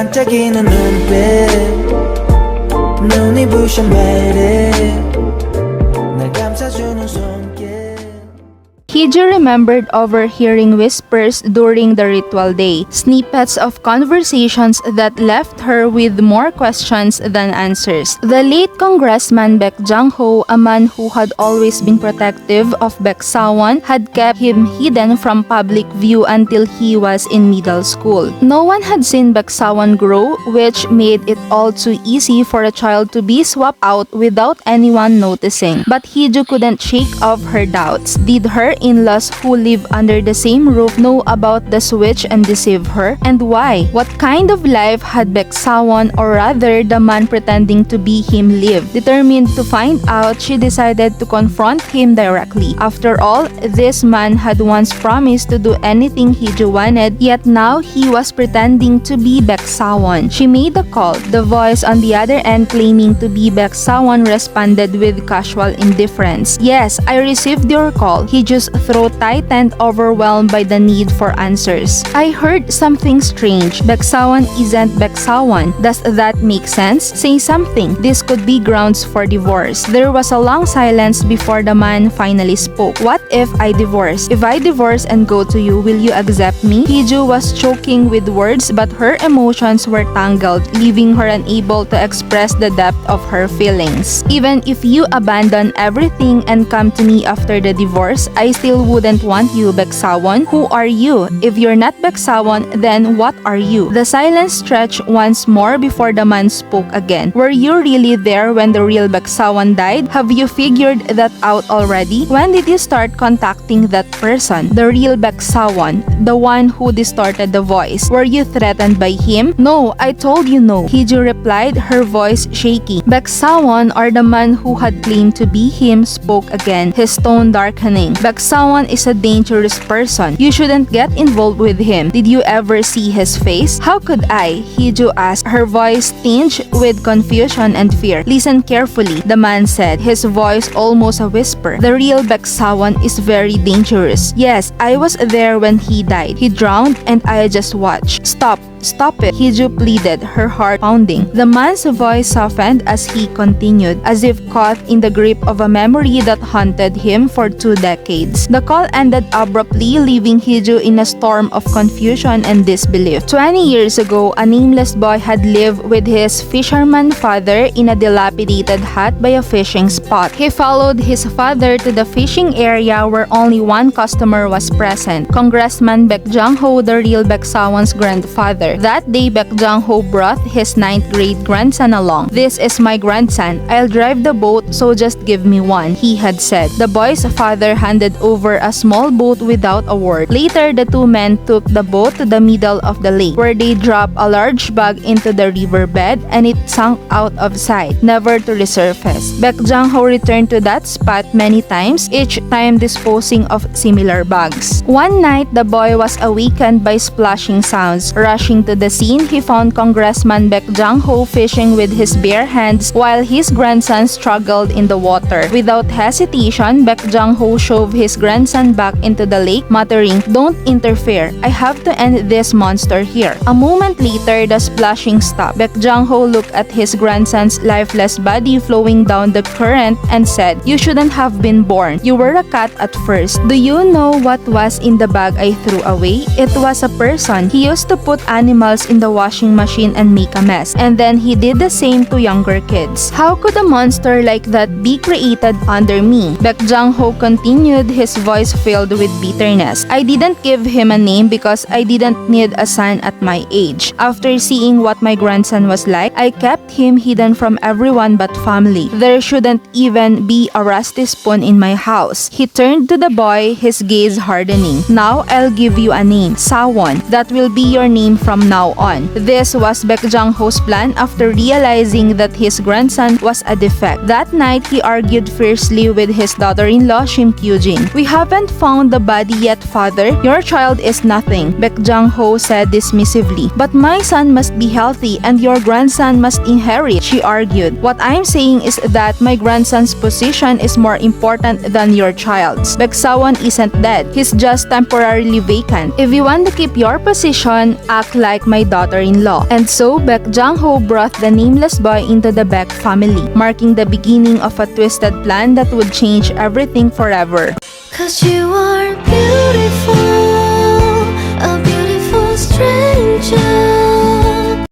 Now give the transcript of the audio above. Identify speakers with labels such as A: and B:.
A: 반짝이는 눈빛 눈이 부셔 매일 날 감싸주는 손길.
B: Hee-ju remembered overhearing whispers during the ritual day, snippets of conversations that left her with more questions than answers. The late Congressman Baek Jang-ho, a man who had always been protective of Baek Sa Eon, had kept him hidden from public view until he was in middle school. No one had seen Baek Sa Eon grow, which made it all too easy for a child to be swapped out without anyone noticing. But Hee-ju couldn't shake off her doubts. Did her in-laws who live under the same roof know about the switch and deceive her? And why? What kind of life had Baek Sa Eon, or rather the man pretending to be him, lived? Determined to find out, she decided to confront him directly. After all, this man had once promised to do anything Hee-ju wanted, yet now he was pretending to be Baek Sa Eon. She made the call. The voice on the other end, claiming to be Baek Sa Eon, responded with casual indifference. Yes, I received your call. Hee-ju's throat tightened, overwhelmed by the need for answers. I heard something strange. Baek Sa Eon isn't Baek Sa Eon. Does that make sense? Say something. This could be grounds for divorce. There was a long silence before the man finally spoke. What if I divorce? If I divorce and go to you, will you accept me? Hee-ju was choking with words, but her emotions were tangled, leaving her unable to express the depth of her feelings. Even if you abandon everything and come to me after the divorce, I still wouldn't want you, Baek Sa Eon. Who are you? If you're not Baek Sa Eon, then what are you? The silence stretched once more before the man spoke again. Were you really there when the real Baek Sa Eon died? Have you figured that out already? When did you start contacting that person? The real Baek Sa Eon, the one who distorted the voice. Were you threatened by him? No, I told you no. Hee-ju replied, her voice shaky. Baek Sa Eon, or the man who had claimed to be him, spoke again, his tone darkening. Baek Sa Eon is a dangerous person. You shouldn't get involved with him. Did you ever see his face? How could I? Hee-ju asked, her voice tinged with confusion and fear. Listen carefully, the man said, his voice almost a whisper. The real Baek Sa Eon is very dangerous. Yes, I was there when he died. He drowned and I just watched. Stop it, Hee-ju pleaded, her heart pounding. The man's voice softened as he continued, as if caught in the grip of a memory that haunted him for 2 decades. The call ended abruptly, leaving Hee-ju in a storm of confusion and disbelief. 20 years ago, a nameless boy had lived with his fisherman father in a dilapidated hut by a fishing spot. He followed his father to the fishing area where only one customer was present, Congressman Baek Jang-ho, the real Baek Sa Eon's grandfather. That day, Baek Jang-ho brought his 9th grade grandson along. This is my grandson. I'll drive the boat, so just give me one, he had said. The boy's father handed over a small boat without a word. Later, the two men took the boat to the middle of the lake, where they dropped a large bag into the riverbed and it sank out of sight, never to resurface. Baek Jang-ho returned to that spot many times, each time disposing of similar bags. One night, the boy was awakened by splashing sounds. Rushing to the scene, he found Congressman Baek Jang-ho fishing with his bare hands while his grandson struggled in the water. Without hesitation, Baek Jang-ho shoved his grandson back into the lake, muttering, "Don't interfere. I have to end this monster here." A moment later, the splashing stopped. Baek Jang-ho looked at his grandson's lifeless body flowing down the current and said, "You shouldn't have been born. You were a cat at first. Do you know what was in the bag I threw away? It was a person. He used to put animals in the washing machine and make a mess, and then he did the same to younger kids. How could a monster like that be created under me?" Baek Jang-ho continued, his voice filled with bitterness. "I didn't give him a name because I didn't need a son at my age. After seeing what my grandson was like, I kept him hidden from everyone but family. There shouldn't even be a rusty spoon in my house." He turned to the boy, his gaze hardening. "Now I'll give you a name, Sa Eon. That will be your name from now on." This was Baek Jang-ho's plan after realizing that his grandson was a defect. That night, he argued fiercely with his daughter-in-law, Shim Kyujin. "We haven't found the body yet, father. Your child is nothing," Baek Jang-ho said dismissively. "But my son must be healthy and your grandson must inherit," she argued. "What I'm saying is that my grandson's position is more important than your child's. Baek Sa Eon isn't dead. He's just temporarily vacant. If you want to keep your position, act like my daughter-in-law. And so, Baek Jang-ho brought the nameless boy into the Baek family, marking the beginning of a twisted plan that would change everything forever.
C: 'Cause you are beautiful.